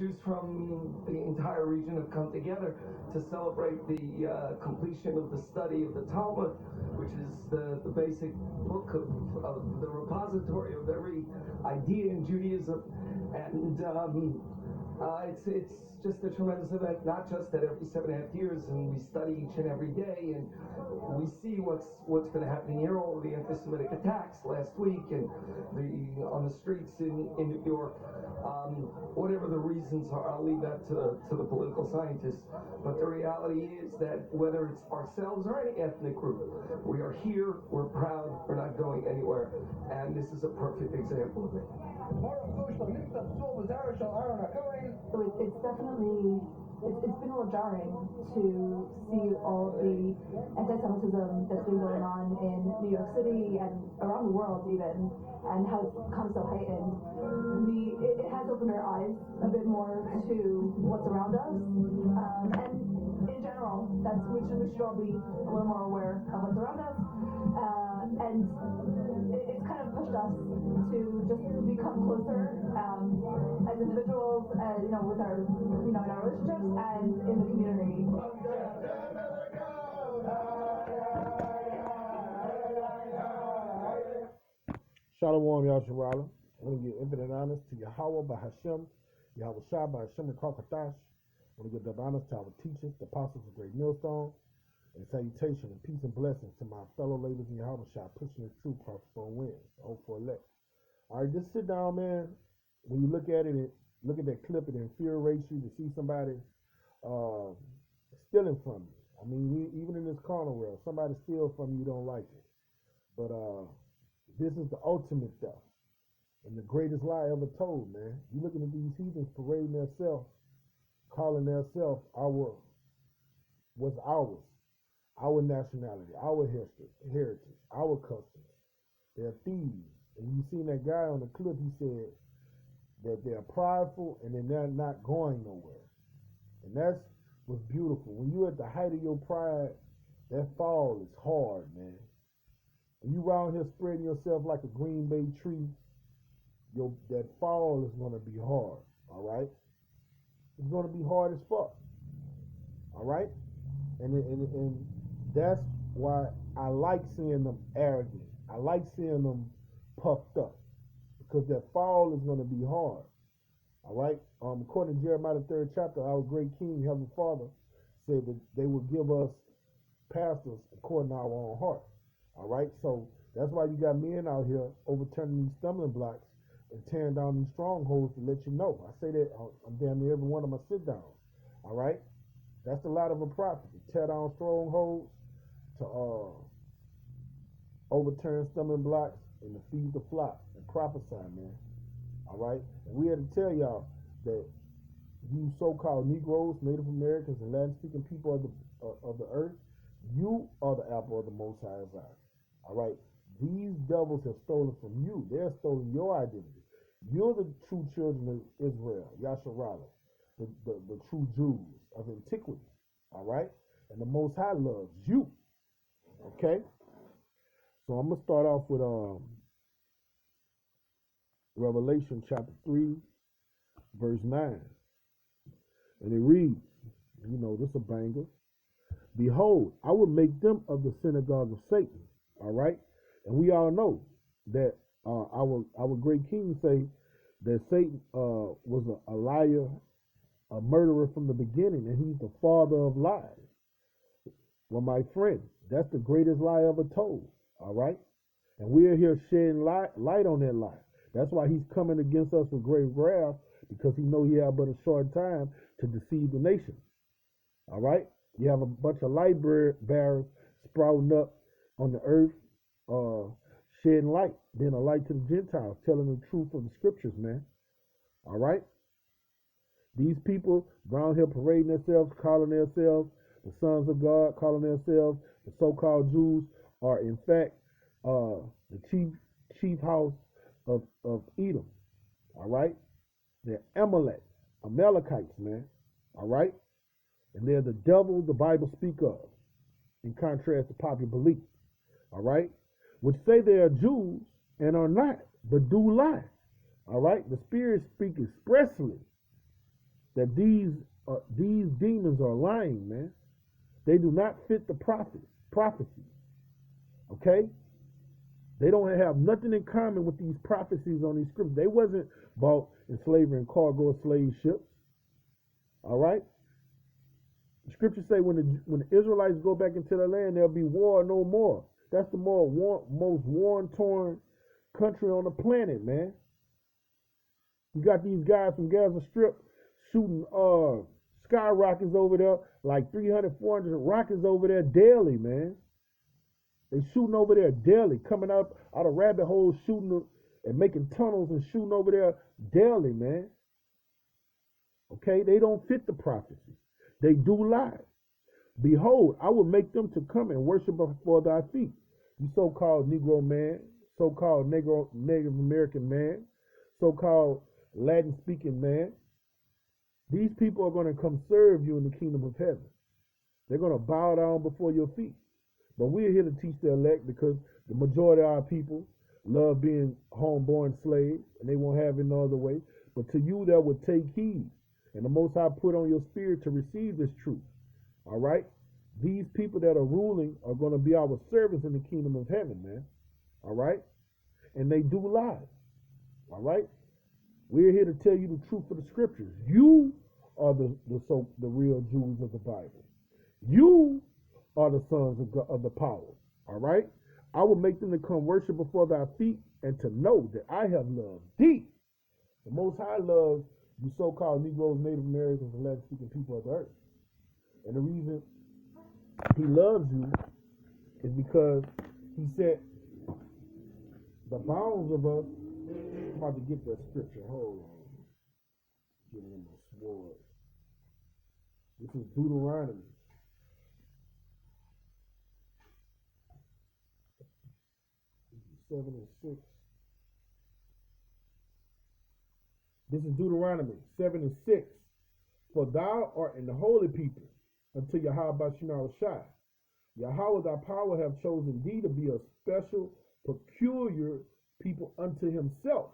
Jews from the entire region have come together to celebrate the completion of the study of the Talmud, which is the basic book of the repository of every idea in Judaism. And it's just a tremendous event, not just that every 7.5 years, and we study each and every day, and we see what's been happening here, all of the anti-Semitic attacks last week, and on the streets in New York. Whatever the reasons are, I'll leave that to the political scientists. But the reality is that whether it's ourselves or any ethnic group, we are here, we're proud, we're not going anywhere, and this is a perfect example of it. It's definitely, it's been a little jarring to see all the anti-Semitism that's been going on in New York City and around the world even, and how it's become so heightened. It has opened our eyes a bit more to what's around us, and in general, we should all be a little more aware of what's around us, and it's kind of pushed us to just become closer as individuals, with our, in our relationships and in the community. Shalom, Yasharala. I want to give infinite honors to Yahweh by Hashem, Yahweh Shai by Hashem and Kakatash. I want to give double honors to our teachers, the apostles of Great Millstone, and salutation and peace and blessings to my fellow ladies in Yahweh Shai, pushing the truth across the phone wins. I hope for elect. All right, just sit down, man. When you look at it, look at that clip, it infuriates you to see somebody stealing from you. I mean, even in this carnal world, somebody steals from you, you don't like it. But this is the ultimate theft and the greatest lie ever told, man. You're looking at these heathens parading themselves, calling themselves what's ours, our nationality, our history, heritage, our customs. They're thieves. And you seen that guy on the clip, he said that they're prideful and then they're not going nowhere. And that's what's beautiful. When you're at the height of your pride, that fall is hard, man. When you around here spreading yourself like a green bay tree, that fall is going to be hard, all right? It's going to be hard as fuck, all right? And that's why I like seeing them arrogant. I like seeing them puffed up, because that fall is going to be hard, all right? According to Jeremiah the 3rd chapter, our great King, Heavenly Father, said that they will give us pastors according to our own heart. All right, so that's why you got men out here overturning these stumbling blocks and tearing down these strongholds to let you know. I say that on damn near every one of my sit downs. All right, that's a lot of a prophet, to tear down strongholds, to overturn stumbling blocks, and to feed the flock and prophesy, man. All right, and we had to tell y'all that you so-called Negroes, Native Americans, and Latin-speaking people of the earth, you are the apple of the Most High's eye. All right, these devils have stolen from you. They're stolen your identity. You're the true children of Israel, Yasharala, the true Jews of antiquity. All right, and the Most High loves you. Okay, so I'm gonna start off with Revelation chapter 3, verse 9, and it reads, this is a banger. Behold, I will make them of the synagogue of Satan. All right, and we all know that our great King say that Satan was a liar, a murderer from the beginning, and he's the father of lies. Well, my friend, that's the greatest lie ever told. All right, and we're here shedding light on that lie. That's why he's coming against us with great wrath, because he knows he has but a short time to deceive the nation. All right, you have a bunch of light bearers sprouting up on the earth, shedding light, being a light to the Gentiles, telling the truth of the scriptures, man. All right? These people around here parading themselves, calling themselves the sons of God, calling themselves the so-called Jews, are in fact the chief house of Edom. All right? They're Amelek, Amalekites, man. All right? And they're the devil the Bible speak of, in contrast to popular belief. All right, which say they are Jews and are not, but do lie. All right, the Spirit speak expressly that these demons are lying, man. They do not fit the prophecy. Okay? They don't have nothing in common with these prophecies on these scriptures. They wasn't bought in slavery and cargo slave ships. All right? The scriptures say when the Israelites go back into the land, there'll be war no more. That's the most war-torn country on the planet, man. You got these guys from Gaza Strip shooting sky rockets over there, like 300, 400 rockets over there daily, man. They shooting over there daily, coming up out of rabbit holes, shooting and making tunnels and shooting over there daily, man. Okay, they don't fit the prophecy. They do lie. Behold, I will make them to come and worship before thy feet. You so-called Negro man, so-called Native American man, so-called Latin-speaking man. These people are going to come serve you in the kingdom of heaven. They're going to bow down before your feet. But we're here to teach the elect because the majority of our people love being homeborn slaves and they won't have it no other way. But to you that would take heed, and the Most High put on your spirit to receive this truth. All right? These people that are ruling are going to be our servants in the kingdom of heaven, man. All right? And they do lie. All right? We're here to tell you the truth of the scriptures. You are the real Jews of the Bible. You are the sons of God, of the power. All right? I will make them to come worship before thy feet and to know that I have loved thee. The Most High loves you so-called Negroes, Native Americans, and Latin-speaking people of the earth. And the reason he loves you is because he set the bounds of us. I'm about to get that scripture. Hold on. Get in my sword. This is Deuteronomy. Seven and 6. This is Deuteronomy 7 and 6. For thou art in the holy people unto Yahweh Shai. Yahweh thy power have chosen thee to be a special, peculiar people unto himself,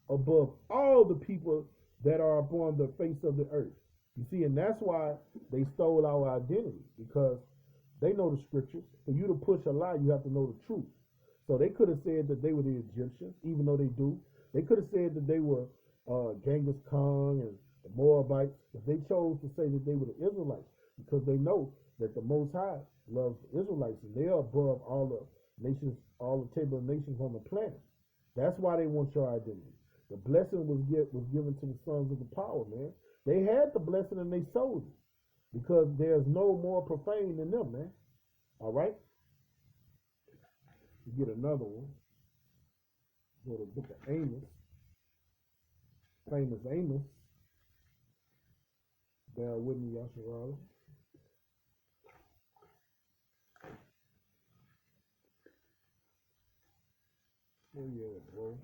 above all the people that are upon the face of the earth. You see, and that's why they stole our identity, because they know the scriptures. For you to push a lie, you have to know the truth. So they could have said that they were the Egyptians, even though they do. They could have said that they were Genghis Khan and the Moabites, if they chose to say that they were the Israelites, because they know that the Most High loves the Israelites and they are above all the nations, all the table of nations on the planet. That's why they want your identity. The blessing was given to the sons of the power, man. They had the blessing and they sold it, because there's no more profane than them, man. All right? You get another one. Go to the book of Amos. Famous Amos. Bear with me, Yasharala. Oh yeah, bro.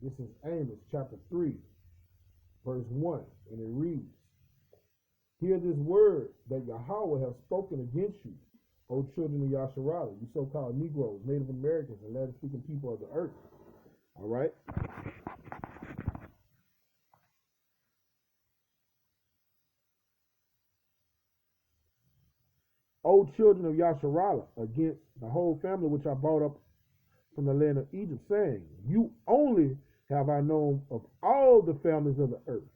This is Amos chapter 3, verse 1, and it reads, hear this word that Yahweh has spoken against you, O children of Yasharala, you so-called Negroes, Native Americans, and Latin-speaking people of the earth. All right? O children of Yasharala, against the whole family which I brought up from the land of Egypt, saying, you only have I known of all the families of the earth.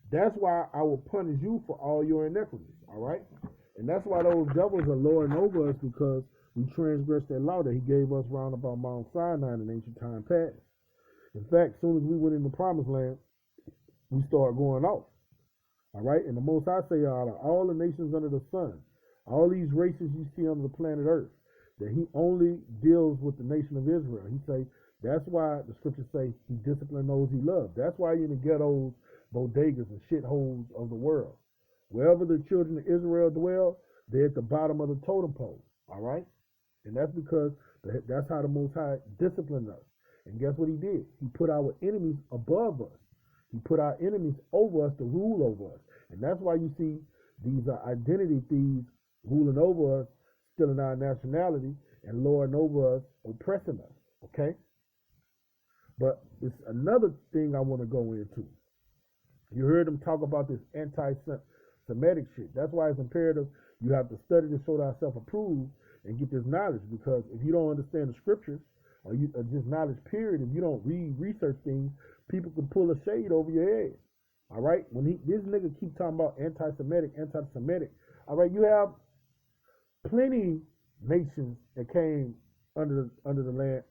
That's why I will punish you for all your iniquities. All right? And that's why those devils are lording over us, because we transgressed that law that he gave us round about Mount Sinai in ancient time past. In fact, as soon as we went in the promised land, we started going off. All right? And the Most High say, out of all the nations under the sun, all these races you see on the planet Earth, that he only deals with the nation of Israel. He say, that's why the scriptures say he disciplined those he loved. That's why you're in the ghettos, bodegas, and shitholes of the world. Wherever the children of Israel dwell, they're at the bottom of the totem pole. All right? And that's because that's how the Most High disciplined us. And guess what he did? He put our enemies above us. He put our enemies over us to rule over us. And that's why you see these identity thieves ruling over us, stealing our nationality, and lording over us, oppressing us. Okay? But it's another thing I want to go into. You heard them talk about this anti-Semitic shit. That's why it's imperative you have to study to show thyself approved and get this knowledge. Because if you don't understand the scriptures, or just knowledge period, if you don't research things, people can pull a shade over your head. All right? When this nigga keep talking about anti-Semitic, all right, you have plenty nations that came under the land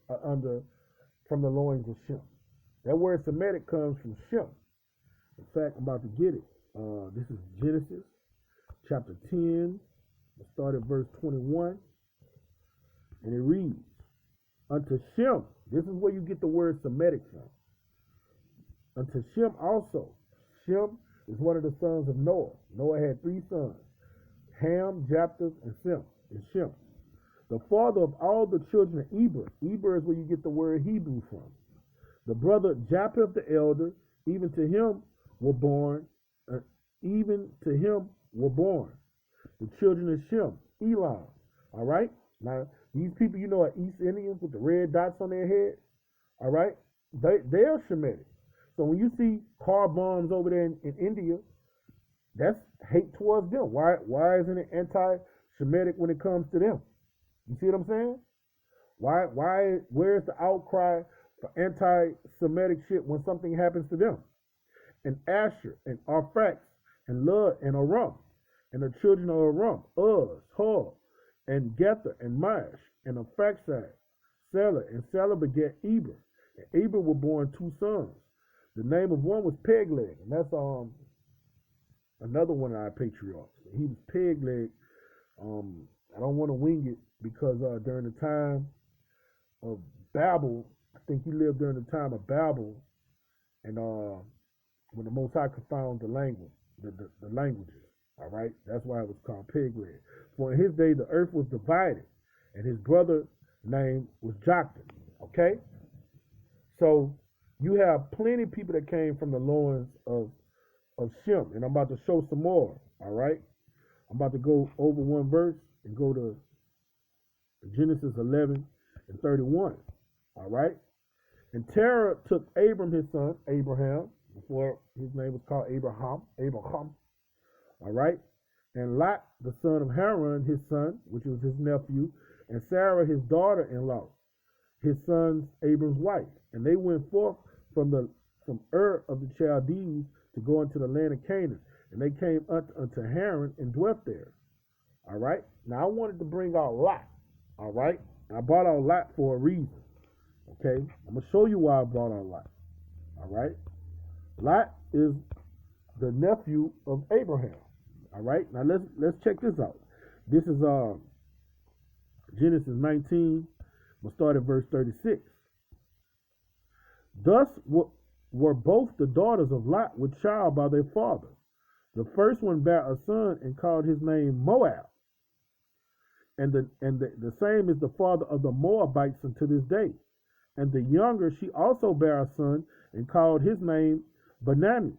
from the loins of Shem. That word Semitic comes from Shem. In fact, I'm about to get it. This is Genesis chapter 10. Let's start at verse 21. And it reads, unto Shem, this is where you get the word Semitic from. Unto Shem also. Shem is one of the sons of Noah. Noah had 3 sons, Ham, Japheth, and Shem. The father of all the children of Eber. Eber is where you get the word Hebrew from. The brother Japheth the elder, even to him were born the children of Shem, Elam. All right? Now, these people you know are East Indians with the red dots on their head. All right? They're Shemitic. So when you see car bombs over there in India, that's hate towards them. Why isn't it anti-Shemitic when it comes to them? You see what I'm saying? Where's the outcry for anti-Semitic shit when something happens to them? And Asher, and Arphax, and Lud, and Aram, and the children of Aram, Uz, Hor, and Gether, and Mash, and Arphaxad, Selah, and Selah begat Eber. And Eber were born 2 sons. The name of one was Pegleg, and that's another one of our patriarchs. He was Pegleg. I don't want to wing it because during the time of Babel, I think he lived during the time of Babel, and when the Most High confounded the languages. All right, that's why it was called Pegleg. For in his day the earth was divided, and his brother name was Joktan. Okay, so you have plenty of people that came from the loins of Shem, and I'm about to show some more. All right, I'm about to go over one verse and go to Genesis 11 and 31. All right, and Terah took Abram his son, Abraham, before his name was called Abraham. All right, and Lot the son of Haran his son, which was his nephew, and Sarah his daughter-in-law, his son's Abram's wife, and they went forth from Ur of the Chaldees to go into the land of Canaan, and they came unto Haran and dwelt there. All right. Now I wanted to bring out Lot. All right. And I brought out Lot for a reason. Okay. I'm gonna show you why I brought out Lot. All right. Lot is the nephew of Abraham. All right. Now let's check this out. This is Genesis 19. We'll start at verse 36. Thus were both the daughters of Lot with child by their father. The first one bare a son and called his name Moab. And the same is the father of the Moabites unto this day. And the younger she also bare a son and called his name Benami.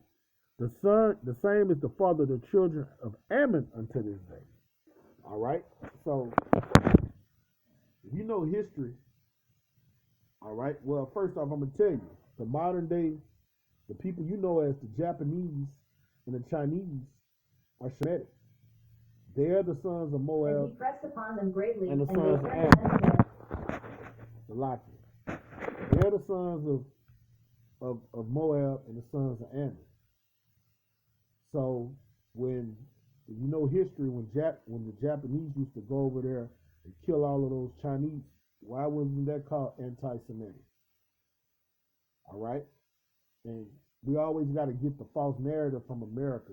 The same is the father of the children of Ammon unto this day. All right. So if you know history, all right. Well, first off, I'm gonna tell you the modern day, the people you know as the Japanese and the Chinese are Shemitic. They are the sons of Moab. And he pressed upon them greatly, and the sons of Ammon. The Lockheed. They're the sons of Moab and the sons of Ammon. So when you know history, when the Japanese used to go over there and kill all of those Chinese, why wasn't that called anti-Semitic? All right, and we always got to get the false narrative from America.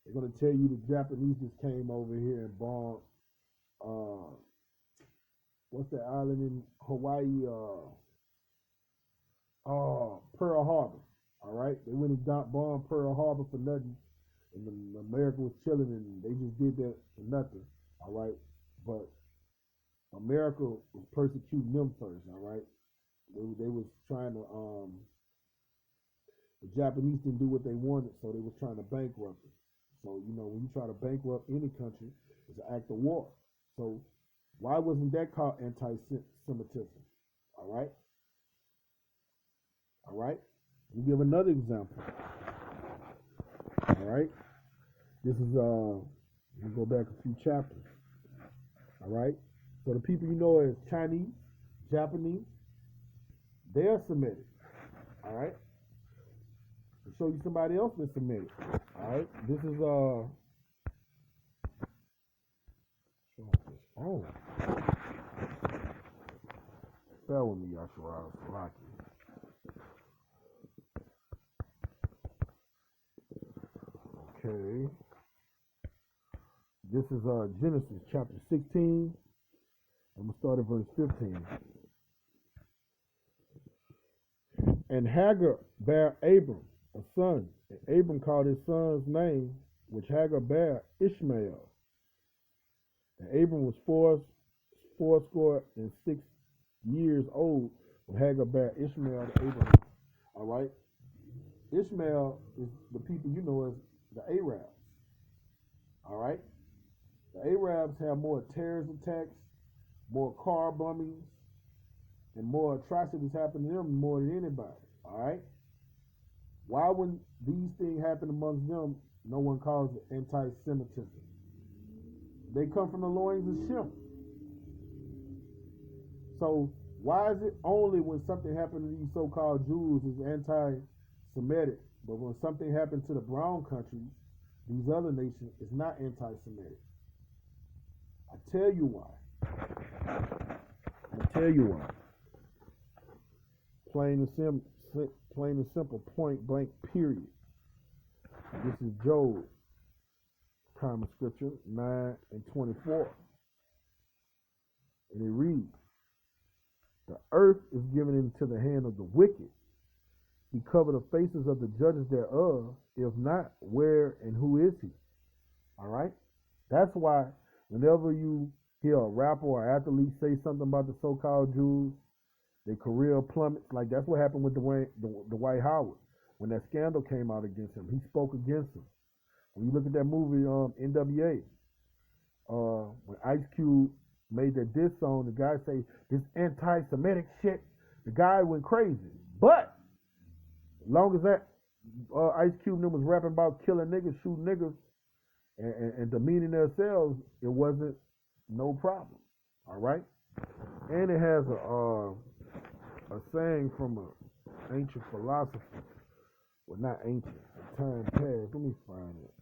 They're going to tell you the Japanese just came over here and bombed, what's that island in Hawaii? Pearl Harbor. All right, they went and bombed Pearl Harbor for nothing, and America was chilling, and they just did that for nothing. All right, but America was persecuting them first. All right, they was trying to the Japanese didn't do what they wanted, so they was trying to bankrupt it. So, you know, when you try to bankrupt any country, it's an act of war. So why wasn't that called anti-Semitism? All right? All right. We give another example. All right. This is we go back a few chapters. All right. So the people you know as Chinese, Japanese, they are Semitic. All right. To show you somebody else that's Semitic. All right. This is oh, bear with me, Yashara Salaki. Okay. This is Genesis chapter 16. I'm going to start at verse 15. And Hagar bare Abram a son, and Abram called his son's name, which Hagar bare, Ishmael. And Abram was fourscore and 6 years old when Hagar bare Ishmael to Abram. All right? Ishmael is the people you know as the Arabs. All right? The Arabs have more terrorist attacks, more car bombings, and more atrocities happen to them more than anybody. All right? Why, when these things happen amongst them, no one calls it anti-Semitism? They come from the loins of Shem. So why is it only when something happened to these so-called Jews is anti-Semitic, but when something happened to the brown countries, these other nations, is not anti-Semitic? I tell you why. I tell you why. Plain and simple, point blank, period. This is Job, common scripture, 9 and 24. And it reads, the earth is given into the hand of the wicked. He covered the faces of the judges thereof. If not, where and who is he? All right? That's why whenever you hear a rapper or athlete say something about the so-called Jews, their career plummets. Like that's what happened with Dwight Howard. When that scandal came out against him, he spoke against him. When you look at that movie, NWA, when Ice Cube made that diss song, the guy say, this anti-Semitic shit, the guy went crazy. But as long as that Ice Cube was rapping about killing niggas, shooting niggas, and demeaning themselves, it wasn't no problem. All right? And it has a saying from an ancient philosopher. Well, not ancient, time past. Let me find it.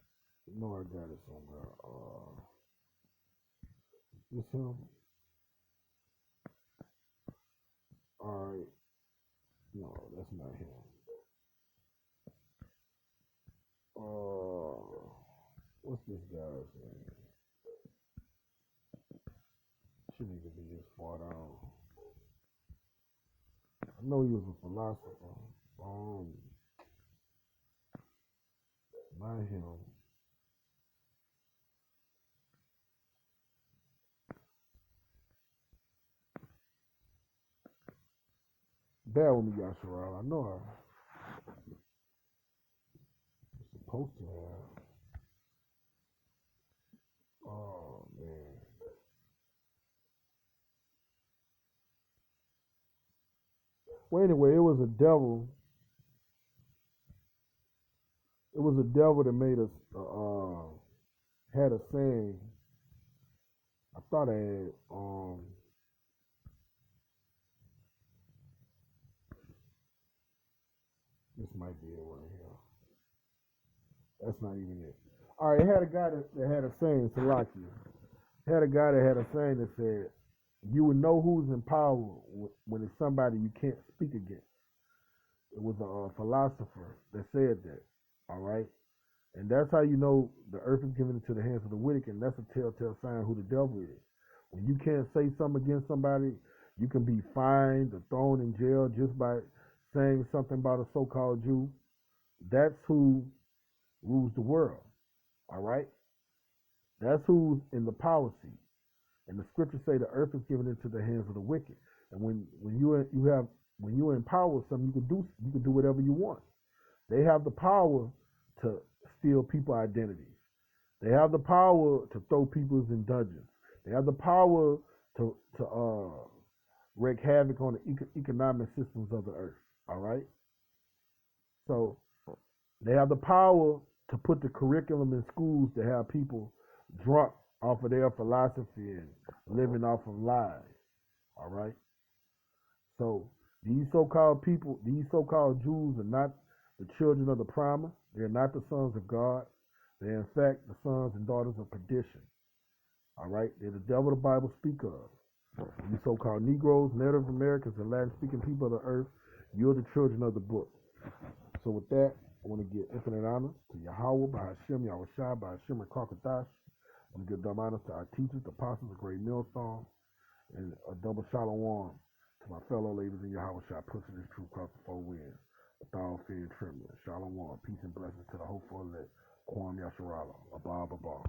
You know I got it somewhere. This him? Alright. No, that's not him. What's this guy's name? Shouldn't even be this far down. I know he was a philosopher. Not him. Bear with me, Yasharal. I know I'm supposed to have. Oh, man. Well, anyway, it was a devil. It was a devil that made us, had a saying. I thought I had, this might be it right here. That's not even it. All right, it had a guy that had a saying, Salaki. It had a guy that had a saying that said, you would know who's in power when it's somebody you can't speak against. It was a philosopher that said that, all right? And that's how you know the earth is given into the hands of the wicked, and that's a telltale sign who the devil is. When you can't say something against somebody, you can be fined or thrown in jail just by saying something about a so-called Jew. That's who rules the world, all right? That's who's in the power seat. And the scriptures say the earth is given into the hands of the wicked. And when you're in power with something, you can do whatever you want. They have the power to steal people's identities. They have the power to throw people in dungeons. They have the power to wreak havoc on the economic systems of the earth. All right? So they have the power to put the curriculum in schools to have people drunk off of their philosophy and living off of lies. All right. So these so-called people, these so-called Jews are not the children of the promise. They're not the sons of God. They're in fact the sons and daughters of perdition. All right. They're the devil the Bible speak of. You so-called Negroes, Native Americans, and Latin-speaking people of the earth, you're the children of the book. So with that, I want to give infinite honor to Yahweh, by Hashem, Yahushua, by Hashem, and Kakadash. I want to give double honor to our teachers, the apostles, the great millstone, and a double shalom to my fellow ladies in Yahushua, pushing this truth across the four winds, with all fear and trembling. Shalom, peace and blessings to the hopeful elect, Kwam Yasharala, Abba, Abba.